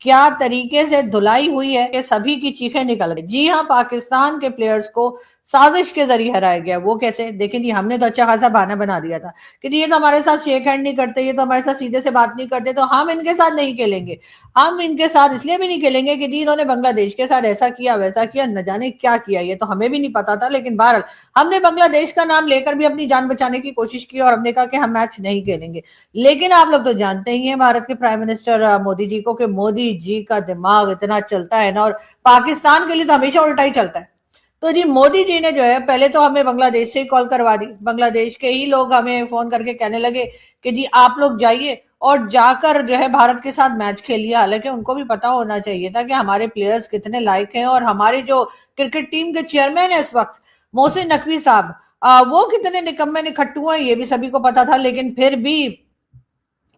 क्या तरीके से धुलाई हुई है कि सभी की चीखें निकल गई। जी हाँ, पाकिस्तान के प्लेयर्स को साजिश के जरिए हराया गया। वो कैसे? देखिए जी, हमने तो अच्छा खासा बहाना बना दिया था कि ये तो हमारे साथ शेक हैंड नहीं करते, ये तो हमारे साथ सीधे से बात नहीं करते, तो हम इनके साथ नहीं खेलेंगे। हम इनके साथ इसलिए भी नहीं खेलेंगे कि जी इन्होंने बांग्लादेश के साथ ऐसा किया वैसा किया, न जाने क्या किया, ये तो हमें भी नहीं पता था। लेकिन बहरहाल हमने बांग्लादेश का नाम लेकर भी अपनी जान बचाने की कोशिश की और हमने कहा कि हम मैच नहीं खेलेंगे। लेकिन आप लोग तो जानते ही हैं भारत के प्राइम मिनिस्टर मोदी जी को, कि मोदी जी का दिमाग इतना चलता है ना, और पाकिस्तान के लिए तो हमेशा उल्टा ही चलता है। तो जी मोदी जी ने जो है पहले तो हमें बांग्लादेश से ही कॉल करवा दी। बांग्लादेश के ही लोग हमें फोन करके कहने लगे कि जी आप लोग जाइए और जाकर जो है भारत के साथ मैच खेलिए। हालांकि उनको भी पता होना चाहिए था कि हमारे प्लेयर्स कितने लायक हैं, और हमारे जो क्रिकेट टीम के चेयरमैन है इस वक्त, मोहसिन नकवी साहब, वो कितने निकम्मे निखट्टू हैं, ये भी सभी को पता था। लेकिन फिर भी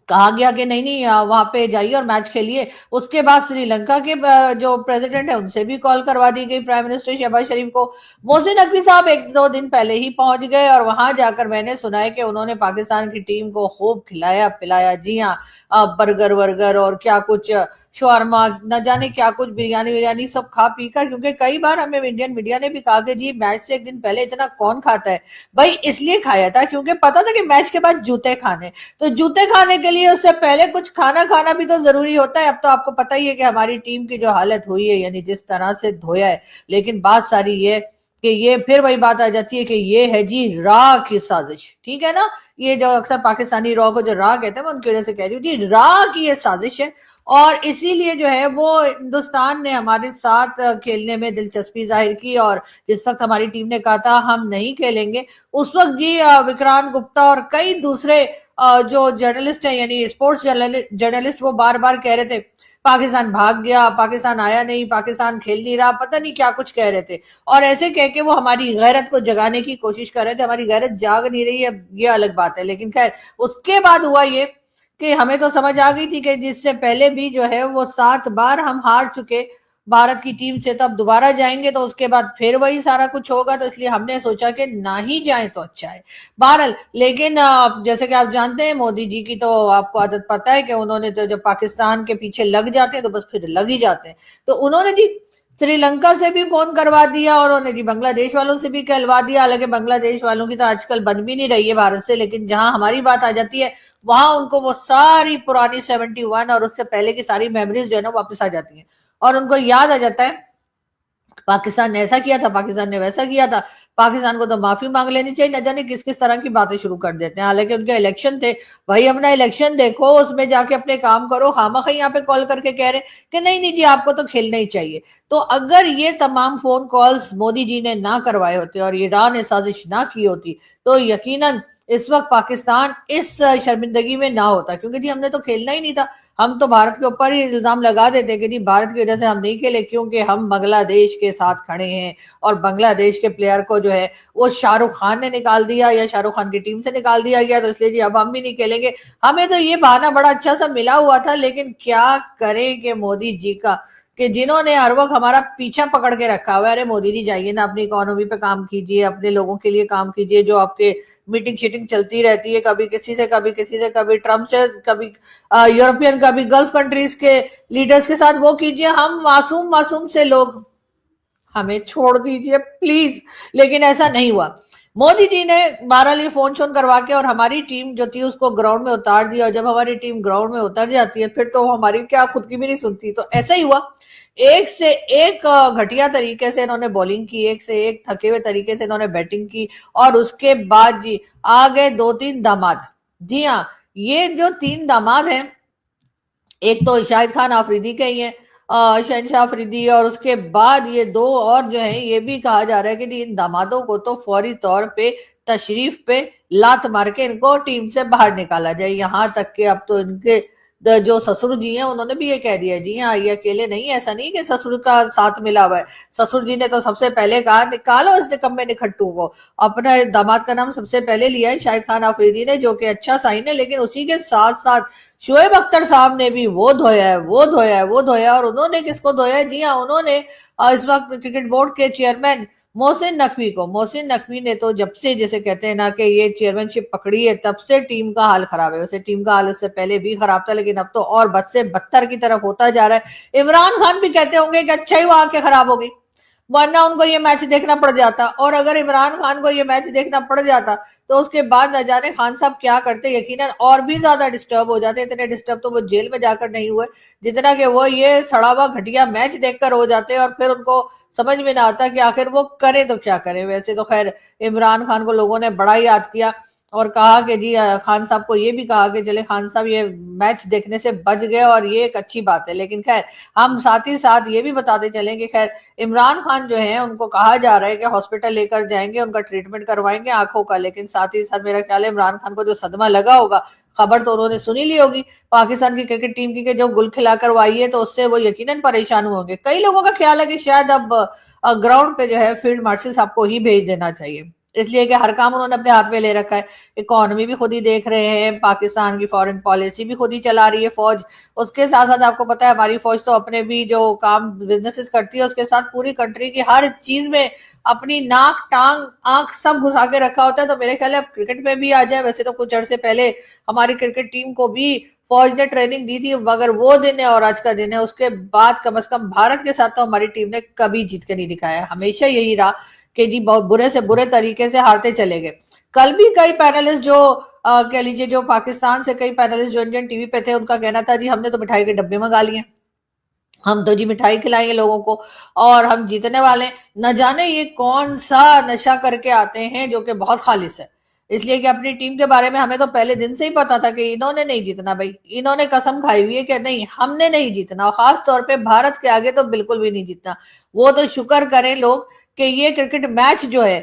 कहा गया कि नहीं नहीं, वहां पे जाइए और मैच खेलिए। उसके बाद श्रीलंका के जो प्रेसिडेंट है उनसे भी कॉल करवा दी गई, प्राइम मिनिस्टर शहबाज शरीफ को। मोहसिन नकवी साहब एक दो दिन पहले ही पहुंच गए और वहां जाकर मैंने सुना है कि उन्होंने पाकिस्तान की टीम को खूब खिलाया पिलाया। जी हाँ, बर्गर वर्गर और क्या कुछ शवारमा, न जाने क्या कुछ, बिरयानी बिरयानी सब खा पी कर, क्योंकि कई बार हमें इंडियन मीडिया ने भी कहा कि जी मैच से एक दिन पहले इतना कौन खाता है। भाई इसलिए खाया था क्योंकि पता था कि मैच के बाद जूते खाने, तो जूते खाने के लिए उससे पहले कुछ खाना खाना भी तो जरूरी होता है। अब तो आपको पता ही है कि हमारी टीम की जो हालत हुई है, यानी जिस तरह से धोया है। लेकिन बात सारी ये कि ये फिर वही बात आ जाती है कि ये है जी रा की साजिश, ठीक है ना। ये जो अक्सर पाकिस्तानी रॉ को जो रा कहते हैं, मैं उनकी वजह से कह रही हूँ जी, रा की ये साजिश है। और इसीलिए जो है वो हिंदुस्तान ने हमारे साथ खेलने में दिलचस्पी जाहिर की, और जिस वक्त हमारी टीम ने कहा था हम नहीं खेलेंगे, उस वक्त जी विक्रांत गुप्ता और कई दूसरे जो जर्नलिस्ट हैं, यानी स्पोर्ट्स जर्नलिस्ट, वो बार बार कह रहे थे पाकिस्तान भाग गया, पाकिस्तान आया नहीं, पाकिस्तान खेल नहीं रहा, पता नहीं क्या कुछ कह रहे थे। और ऐसे कह के वो हमारी गैरत को जगाने की कोशिश कर रहे थे। हमारी गैरत जाग नहीं रही है, ये अलग बात है। लेकिन खैर उसके बाद हुआ ये कि हमें तो समझ आ गई थी कि जिससे पहले भी जो है वो 7 बार हम हार चुके भारत की टीम से, तो अब दोबारा जाएंगे तो उसके बाद फिर वही सारा कुछ होगा। तो इसलिए हमने सोचा कि ना ही जाए तो अच्छा है। बहरहाल लेकिन जैसे कि आप जानते हैं मोदी जी की तो आपको आदत पता है कि उन्होंने तो जब पाकिस्तान के पीछे लग जाते हैं तो बस फिर लग ही जाते हैं। तो उन्होंने जी श्रीलंका से भी फोन करवा दिया और उन्होंने जी बांग्लादेश वालों से भी कहलवा दिया। हालांकि बांग्लादेश वालों की तो आजकल बन भी नहीं रही है भारत से, लेकिन जहां हमारी बात आ जाती है वहां उनको वो सारी पुरानी 71 और उससे पहले की सारी मेमोरीज जो है ना वापस आ जाती हैं, और उनको याद आ जाता है पाकिस्तान ने ऐसा किया था, पाकिस्तान ने वैसा किया था, पाकिस्तान को तो माफी मांग लेनी चाहिए। न जाने किस किस तरह की बातें शुरू कर देते हैं। हालांकि उनके इलेक्शन थे, भाई अपना इलेक्शन देखो, उसमें जाके अपने काम करो। खामखा यहाँ पे कॉल करके कह रहे कि नहीं नहीं जी आपको तो खेलना ही चाहिए। तो अगर ये तमाम फोन कॉल्स मोदी जी ने ना करवाए होते और ईरान ने साजिश ना की होती, तो यकीनन इस वक्त पाकिस्तान इस शर्मिंदगी में ना होता, क्योंकि जी हमने तो खेलना ही नहीं था। हम तो भारत के ऊपर ही इल्जाम लगा देते कि जी भारत की वजह से हम नहीं खेले क्योंकि हम बांग्लादेश के साथ खड़े हैं, और बांग्लादेश के प्लेयर को जो है वो शाहरुख खान ने निकाल दिया या शाहरुख खान की टीम से निकाल दिया गया, तो इसलिए जी अब हम भी नहीं खेलेंगे। हमें तो ये बहाना बड़ा अच्छा सा मिला हुआ था। लेकिन क्या करें कि मोदी जी का, कि जिन्होंने हर वक्त हमारा पीछा पकड़ के रखा हुआ है, अरे मोदी जी जाइए ना, अपनी इकोनॉमी पे काम कीजिए, अपने लोगों के लिए काम कीजिए। जो आपके मीटिंग शीटिंग चलती रहती है, कभी किसी से कभी किसी से, कभी ट्रम्प से, कभी यूरोपियन, कभी गल्फ कंट्रीज के लीडर्स के साथ, वो कीजिए। हम मासूम मासूम से लोग, हमें छोड़ दीजिए प्लीज। लेकिन ऐसा नहीं हुआ। मोदी जी ने 12 फोन शोन करवा के और हमारी टीम जो थी उसको ग्राउंड में उतार दिया, और जब हमारी टीम ग्राउंड में उतर जाती है फिर तो हमारी क्या खुद की भी नहीं सुनती। तो ऐसा ही हुआ, एक से एक घटिया तरीके से इन्होंने बॉलिंग की, एक से एक थके हुए तरीके से इन्होंने बैटिंग की, और उसके बाद जी आ गए 2-3 दामाद। जी हाँ, ये जो 3 दामाद हैं, एक तो शाहिद खान आफरीदी के ही है, शहनशाह अफरीदी, और उसके बाद ये 2 और जो है, ये भी कहा जा रहा है कि इन दामादों को तो फौरी तौर पे तशरीफ पे लात मार के इनको टीम से बाहर निकाला जाए। यहाँ तक कि अब तो इनके जो ससुर जी हैं उन्होंने भी ये कह दिया, जी हाँ ये अकेले नहीं, ऐसा नहीं कि ससुर का साथ मिला हुआ है। ससुर जी ने तो सबसे पहले कहा निकालो इस निकम्मे निखट्टू को। अपना दामाद का नाम सबसे पहले लिया है शाहिद खान आफरीदी ने, जो कि अच्छा साइन है। लेकिन उसी के साथ साथ शोएब अख्तर साहब ने भी वो धोया है, वो धोया है, वो धोया है। और उन्होंने किसको धोया है? जी हाँ, उन्होंने इस वक्त क्रिकेट बोर्ड के चेयरमैन मोहसिन नकवी ने तो जब से, जैसे कहते हैं ना कि ये चेयरमैनशिप पकड़ी है, तब से टीम का हाल खराब है। वैसे टीम का हाल इससे पहले भी खराब था, लेकिन अब तो और बद से बदतर की तरफ होता जा रहा है। इमरान खान भी कहते होंगे कि अच्छा ही वो आके खराब हो गई, वरना उनको ये मैच देखना पड़ जाता। और अगर इमरान खान को ये मैच देखना पड़ जाता तो उसके बाद न जाने खान साहब क्या करते, यकीनन और भी ज्यादा डिस्टर्ब हो जाते। इतने डिस्टर्ब तो वो जेल में जाकर नहीं हुए जितना कि वो ये सड़ा हुआ घटिया मैच देखकर हो जाते, और फिर उनको समझ में ना आता कि आखिर वो करे तो क्या करे। वैसे तो खैर इमरान खान को लोगों ने बड़ा याद किया और कहा कि जी खान साहब को ये भी कहा कि चले खान साहब ये मैच देखने से बच गए और ये एक अच्छी बात है। लेकिन खैर हम साथ ही साथ ये भी बताते चलें कि खैर इमरान खान जो है उनको कहा जा रहा है कि हॉस्पिटल लेकर जाएंगे, उनका ट्रीटमेंट करवाएंगे आंखों का। लेकिन साथ ही साथ मेरा ख्याल है इमरान खान को जो सदमा लगा होगा, खबर तो उन्होंने सुनी ली होगी पाकिस्तान की क्रिकेट टीम की, जो गुल खिलाकर वो आई है, तो उससे वो यकीनन परेशान होंगे। कई लोगों का ख्याल है कि शायद अब ग्राउंड पे जो है फील्ड मार्शल साहब को ही भेज देना चाहिए, इसलिए कि हर काम उन्होंने अपने हाथ में ले रखा है। इकोनॉमी भी खुद ही देख रहे हैं, पाकिस्तान की फॉरेन पॉलिसी भी खुद ही चला रही है फौज। उसके साथ साथ आपको पता है हमारी फौज तो अपने भी जो काम बिजनेसेस करती है उसके साथ पूरी कंट्री की हर चीज में अपनी नाक टांग आंख सब घुसा के रखा होता है। तो मेरे ख्याल है अब क्रिकेट में भी आ जाए। वैसे तो कुछ अर्से पहले हमारी क्रिकेट टीम को भी फौज ने ट्रेनिंग दी थी, मगर वो दिन है और आज का दिन है, उसके बाद कम से कम भारत के साथ तो हमारी टीम ने कभी जीत के नहीं दिखाया। हमेशा यही रहा कि जी बहुत बुरे से बुरे तरीके से हारते चले गए। कल भी कई पैनलिस्ट जो कह लीजिए जो पाकिस्तान से कई पैनलिस्ट जो इंडियन टीवी पे थे, उनका कहना था जी हमने तो मिठाई के डब्बे मंगा लिए, हम तो जी मिठाई खिलाएंगे लोगों को और हम जीतने वाले। न जाने ये कौन सा नशा करके आते हैं जो कि बहुत खालिस है। इसलिए कि अपनी टीम के बारे में हमें तो पहले दिन से ही पता था कि इन्होंने नहीं जीतना भाई, इन्होंने कसम खाई हुई है कि नहीं हमने नहीं जीतना, और खास तौर पे भारत के आगे तो बिल्कुल भी नहीं जीतना। वो तो शुक्र करें लोग कि ये क्रिकेट मैच जो है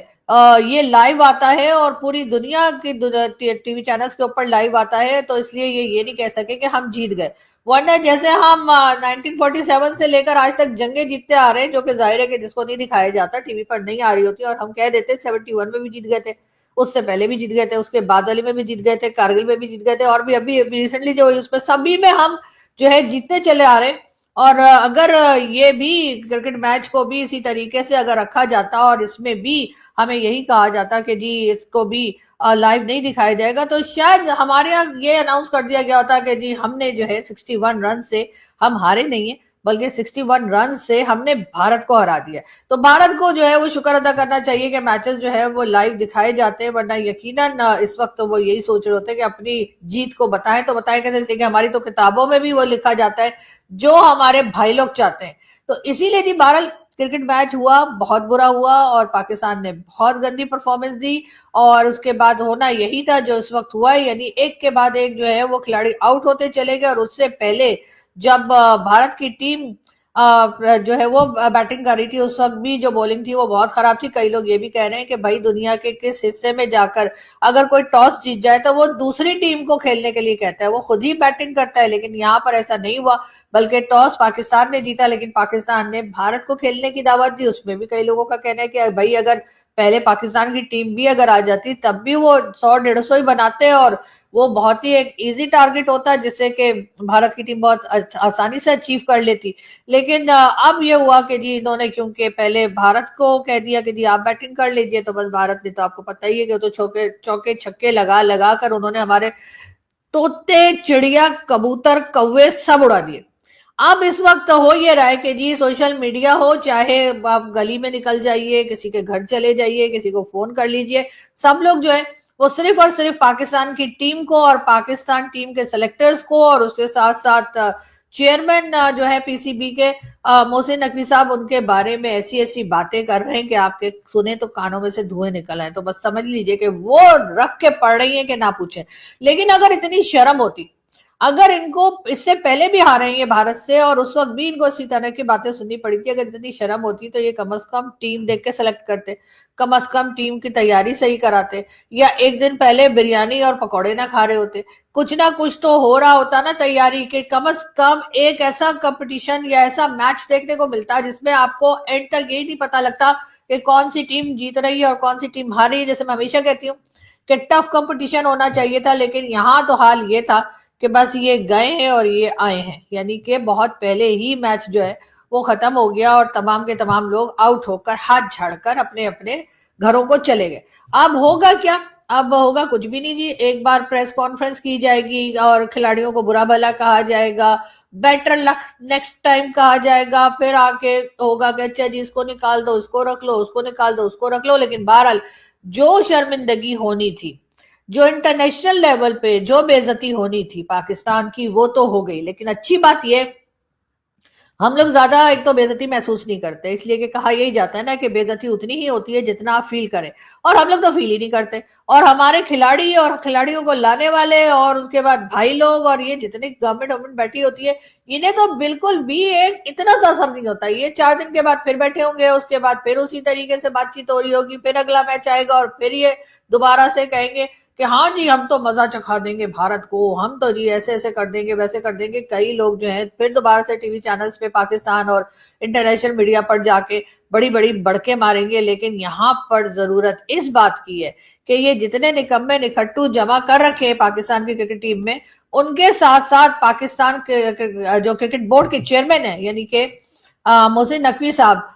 ये लाइव आता है और पूरी दुनिया की टीवी चैनल्स के ऊपर लाइव आता है, तो इसलिए ये नहीं कह सके कि हम जीत गए। वरना जैसे हम 1947 से लेकर आज तक जंगे जीतते आ रहे हैं, जो कि जाहिर है कि जिसको नहीं दिखाया जाता, टीवी पर नहीं आ रही होती, और हम कह देते 71 में भी जीत गए थे, उससे पहले भी जीत गए थे, उसके बाद वाली में भी जीत गए थे, कारगिल में भी जीत गए थे, और भी अभी रिसेंटली जो हुई उसमें सभी में हम जो है जीतते चले आ रहे हैं। और अगर ये भी क्रिकेट मैच को भी इसी तरीके से अगर रखा जाता और इसमें भी हमें यही कहा जाता कि जी इसको भी लाइव नहीं दिखाया जाएगा, तो शायद हमारे यहाँ ये अनाउंस कर दिया गया होता कि जी हमने जो है 61 रन से हम हारे नहीं है, बल्कि 61 रन से हमने भारत को हरा दिया। तो भारत को जो है वो शुक्र अदा करना चाहिए कि मैचेस जो है वो लाइव दिखाए जाते हैं, वरना यकीनन इस वक्त तो वो यही सोच रहे होते हैं कि अपनी जीत को बताएं, तो बताएं कैसे, इसलिए कि हमारी तो किताबों में भी वो लिखा जाता है जो हमारे भाई लोग चाहते हैं। तो इसीलिए जी बहरहाल क्रिकेट मैच हुआ, बहुत बुरा हुआ और पाकिस्तान ने बहुत गंदी परफॉर्मेंस दी, और उसके बाद होना यही था जो इस वक्त हुआ है, यानी एक के बाद एक जो है वो खिलाड़ी आउट होते चले गए। और उससे पहले जब भारत की टीम जो है वो बैटिंग कर रही थी, उस वक्त भी जो बॉलिंग थी वो बहुत खराब थी। कई लोग ये भी कह रहे हैं कि भाई दुनिया के किस हिस्से में जाकर अगर कोई टॉस जीत जाए तो वो दूसरी टीम को खेलने के लिए कहता है, वो खुद ही बैटिंग करता है, लेकिन यहाँ पर ऐसा नहीं हुआ, बल्कि टॉस पाकिस्तान ने जीता, लेकिन पाकिस्तान ने भारत को खेलने की दावत दी। उसमें भी कई लोगों का कहना है कि भाई अगर पहले पाकिस्तान की टीम भी अगर आ जाती तब भी वो 100-150 ही बनाते, और वो बहुत ही एक इजी टारगेट होता है जिससे कि भारत की टीम बहुत आसानी से अचीव कर लेती। लेकिन अब ये हुआ कि जी इन्होंने क्योंकि पहले भारत को कह दिया कि जी आप बैटिंग कर लीजिए, तो बस भारत ने तो आपको पता ही है कि तो चौके चौके छक्के लगा लगा कर उन्होंने हमारे तोते चिड़िया कबूतर कौवे सब उड़ा दिए। अब इस वक्त हो ये रहा है कि जी सोशल मीडिया हो, चाहे आप गली में निकल जाइए, किसी के घर चले जाइए, किसी को फोन कर लीजिए, सब लोग जो है वो सिर्फ और सिर्फ पाकिस्तान की टीम को और पाकिस्तान टीम के सेलेक्टर्स को और उसके साथ साथ चेयरमैन जो है पीसीबी के मोहसिन नकवी साहब, उनके बारे में ऐसी ऐसी बातें कर रहे हैं कि आपके सुने तो कानों में से धुएं निकल आए। तो बस समझ लीजिए कि वो रख के पड़ रही है कि ना पूछे। लेकिन अगर इतनी शर्म होती, अगर इनको इससे पहले भी हारे हैं ये भारत से और उस वक्त भी इनको इसी तरह की बातें सुननी पड़ी थी, अगर इतनी शर्म होती तो ये कम से कम टीम देख के सेलेक्ट करते, कम से कम टीम की तैयारी सही कराते, या एक दिन पहले बिरयानी और पकौड़े ना खा रहे होते, कुछ ना कुछ तो हो रहा होता ना तैयारी के। कम से कम एक ऐसा कंपटीशन या ऐसा मैच देखने को मिलता जिसमें आपको एंड तक यही नहीं पता लगता कि कौन सी टीम जीत रही है और कौन सी टीम हार रही है। जैसे मैं हमेशा कहती हूँ कि टफ कंपटीशन होना चाहिए था, लेकिन यहाँ तो हाल ये था कि बस ये गए हैं और ये आए हैं, यानी कि बहुत पहले ही मैच जो है वो खत्म हो गया और तमाम के तमाम लोग आउट होकर हाथ झाड़कर अपने अपने घरों को चले गए। अब होगा क्या? अब होगा कुछ भी नहीं जी। एक बार प्रेस कॉन्फ्रेंस की जाएगी और खिलाड़ियों को बुरा भला कहा जाएगा, बेटर लक नेक्स्ट टाइम कहा जाएगा, फिर आके होगा कि अच्छा जी इसको निकाल दो, उसको रख लो, उसको निकाल दो, उसको रख लो। लेकिन बहरहाल जो शर्मिंदगी होनी थी, जो इंटरनेशनल लेवल पे जो बेइज्जती होनी थी पाकिस्तान की, वो तो हो गई। लेकिन अच्छी बात ये, हम लोग ज्यादा एक तो बेइज्जती महसूस नहीं करते, इसलिए कि कहा यही जाता है ना कि बेइज्जती उतनी ही होती है जितना आप फील करें, और हम लोग तो फील ही नहीं करते। और हमारे खिलाड़ी और खिलाड़ियों को लाने वाले और उसके बाद भाई लोग और ये जितनी गवर्नमेंट बैठी होती है, इन्हें तो बिल्कुल भी एक इतना सा असर नहीं होता। ये 4 दिन के बाद फिर बैठे होंगे, उसके बाद फिर उसी तरीके से बातचीत हो रही होगी, फिर अगला मैच आएगा और फिर ये दोबारा से कहेंगे कि हाँ जी हम तो मजा चखा देंगे भारत को, हम तो जी ऐसे ऐसे कर देंगे, वैसे कर देंगे। कई लोग जो है फिर दोबारा से टीवी चैनल्स पे पाकिस्तान और इंटरनेशनल मीडिया पर जाके बड़ी बड़ी बड़के मारेंगे। लेकिन यहाँ पर जरूरत इस बात की है कि ये जितने निकम्मे निखट्टू जमा कर रखे हैं पाकिस्तान की क्रिकेट टीम में, उनके साथ साथ पाकिस्तान के जो क्रिकेट बोर्ड के चेयरमैन है यानी कि मोहसिन नकवी साहब,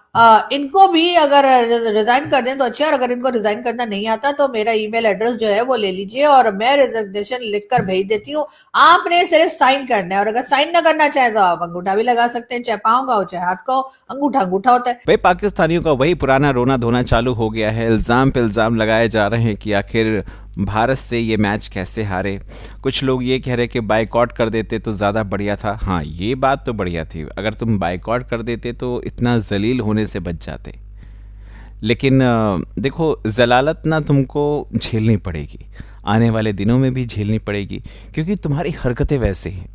इनको भी अगर रिजाइन कर दें तो अच्छा। और अगर इनको रिजाइन करना नहीं आता तो मेरा ईमेल एड्रेस जो है वो ले लीजिए और मैं रिजिग्नेशन लिखकर भेज देती हूँ। आपने सिर्फ साइन करना है, और अगर साइन ना करना चाहे तो आप अंगूठा भी लगा सकते हैं, चाहे पाँव का हो चाहे हाथ का हो, अंगूठा अंगूठा होता है। भाई पाकिस्तानियों का वही पुराना रोना धोना चालू हो गया है। इल्ज़ाम पे इल्ज़ाम लगाए जा रहे हैं कि आखिर भारत से ये मैच कैसे हारे। कुछ लोग ये कह रहे कि बाइकआउट कर देते तो ज़्यादा बढ़िया था। हाँ, ये बात तो बढ़िया थी, अगर तुम बाइकआउट कर देते तो इतना जलील होने से बच जाते। लेकिन देखो, जलालत ना तुमको झेलनी पड़ेगी, आने वाले दिनों में भी झेलनी पड़ेगी, क्योंकि तुम्हारी हरकतें वैसे हैं।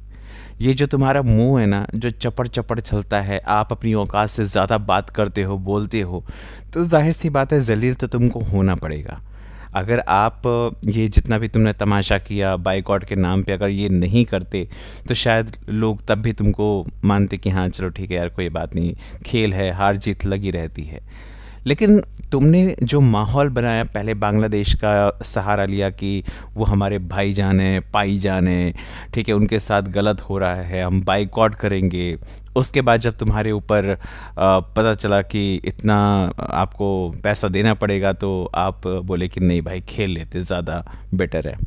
ये जो तुम्हारा मुंह है ना, जो चपड़ चपड़ चलता है, आप अपनी औकात से ज़्यादा बात करते हो, बोलते हो, तो जाहिर सी बात है जलील तो तुमको होना पड़ेगा। अगर आप ये जितना भी तुमने तमाशा किया बाइकआउट के नाम पे, अगर ये नहीं करते तो शायद लोग तब भी तुमको मानते कि हाँ चलो ठीक है यार, कोई बात नहीं, खेल है, हार जीत लगी रहती है। लेकिन तुमने जो माहौल बनाया, पहले बांग्लादेश का सहारा लिया कि वो हमारे भाईजान हैं, पाईजान हैं, ठीक है, उनके साथ गलत हो रहा है, हम बाइकआउट करेंगे। उसके बाद जब तुम्हारे ऊपर पता चला कि इतना आपको पैसा देना पड़ेगा तो आप बोले कि नहीं भाई, खेल लेते, ज़्यादा बेटर है।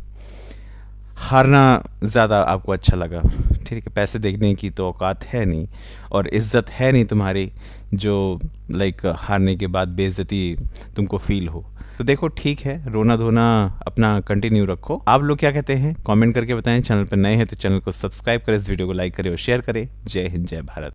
हारना ज़्यादा आपको अच्छा लगा, ठीक है, पैसे देखने की तो औकात है नहीं और इज़्ज़त है नहीं तुम्हारी, जो लाइक हारने के बाद बेइज्जती तुमको फील हो। तो देखो ठीक है, रोना धोना अपना कंटिन्यू रखो। आप लोग क्या कहते हैं कमेंट करके बताएं। चैनल पर नए हैं तो चैनल को सब्सक्राइब करें, इस वीडियो को लाइक करें और शेयर करें। जय हिंद, जय भारत।